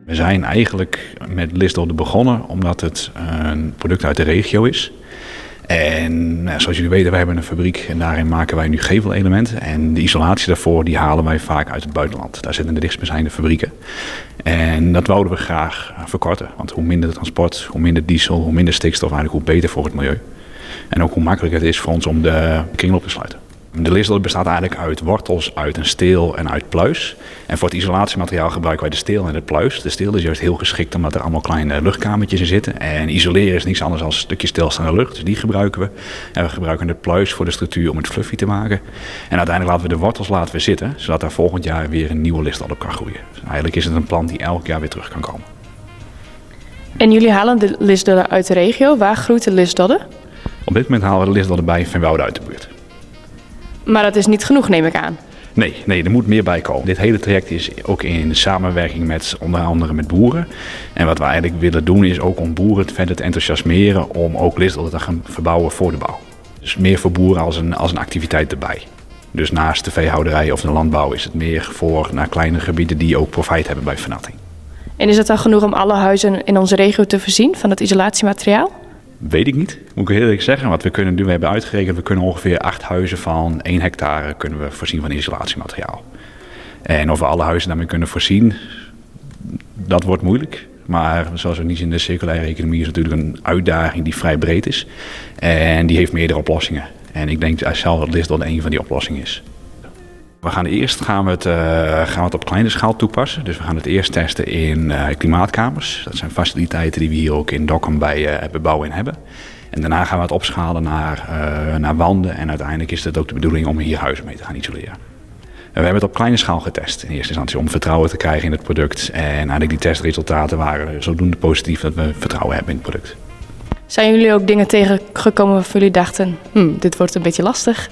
We zijn eigenlijk met Lisdolde begonnen omdat het een product uit de regio is. En zoals jullie weten, wij hebben een fabriek en daarin maken wij nu gevelelementen. En de isolatie daarvoor die halen wij vaak uit het buitenland. Daar zitten de dichtstbijzijnde fabrieken. En dat wouden we graag verkorten. Want hoe minder transport, hoe minder diesel, hoe minder stikstof, eigenlijk hoe beter voor het milieu. En ook hoe makkelijker het is voor ons om de kringloop te sluiten. De Lisdolde bestaat eigenlijk uit wortels, uit een steel en uit pluis. En voor het isolatiemateriaal gebruiken wij de steel en het pluis. De steel is juist heel geschikt omdat er allemaal kleine luchtkamertjes in zitten. En isoleren is niets anders dan stukjes stilstaande lucht. Dus die gebruiken we. En we gebruiken het pluis voor de structuur om het fluffy te maken. En uiteindelijk laten we de wortels zitten, zodat daar volgend jaar weer een nieuwe Lisdolde op kan groeien. Dus eigenlijk is het een plant die elk jaar weer terug kan komen. En jullie halen de Lisdolde uit de regio. Waar groeit de Lisdolde? Op dit moment halen we de Lisdolde bij Venwoude uit de buurt. Maar dat is niet genoeg, neem ik aan. Nee, er moet meer bij komen. Dit hele traject is ook in samenwerking met onder andere met boeren. En wat we eigenlijk willen doen is ook om boeren verder te enthousiasmeren om ook Lisdolde te gaan verbouwen voor de bouw. Dus meer voor boeren als een activiteit erbij. Dus naast de veehouderij of de landbouw is het meer voor naar kleine gebieden die ook profijt hebben bij vernatting. En is het dan genoeg om alle huizen in onze regio te voorzien van het isolatiemateriaal? Weet ik niet, moet ik heel eerlijk zeggen. Wat we kunnen doen, we hebben uitgerekend, we kunnen ongeveer 8 huizen van 1 hectare kunnen we voorzien van isolatiemateriaal. En of we alle huizen daarmee kunnen voorzien, dat wordt moeilijk. Maar zoals we niet zien in de circulaire economie is natuurlijk een uitdaging die vrij breed is. En die heeft meerdere oplossingen. En ik denk zelf dat Lisdolde een van die oplossingen is. Gaan we het op kleine schaal toepassen. Dus we gaan het eerst testen in klimaatkamers. Dat zijn faciliteiten die we hier ook in Dokkum bij bebouwen hebben. En daarna gaan we het opschalen naar wanden. En uiteindelijk is het ook de bedoeling om hier huizen mee te gaan isoleren. We hebben het op kleine schaal getest in eerste instantie om vertrouwen te krijgen in het product. En eigenlijk die testresultaten waren zodoende positief dat we vertrouwen hebben in het product. Zijn jullie ook dingen tegengekomen waarvan jullie dachten, dit wordt een beetje lastig?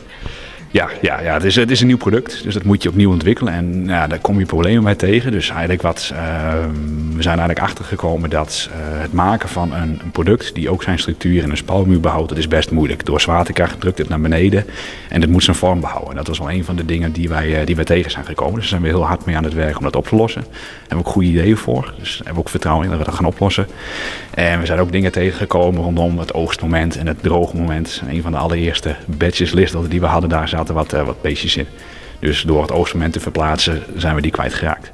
Ja, het is een nieuw product, dus dat moet je opnieuw ontwikkelen en daar kom je problemen bij tegen. Dus eigenlijk we zijn eigenlijk achtergekomen dat het maken van een product die ook zijn structuur en een spouwmuur behoudt, dat is best moeilijk. Door zwaartekracht drukt het naar beneden en het moet zijn vorm behouden. En dat was wel een van de dingen die wij tegen zijn gekomen. Dus daar zijn we heel hard mee aan het werk om dat op te lossen. Daar hebben we ook goede ideeën voor, dus daar hebben we ook vertrouwen in dat we dat gaan oplossen. En we zijn ook dingen tegengekomen rondom het oogstmoment en het droogmoment. Een van de allereerste batches Lisdolde die we hadden, daar zaten wat beestjes in. Dus door het oogstmoment te verplaatsen zijn we die kwijtgeraakt.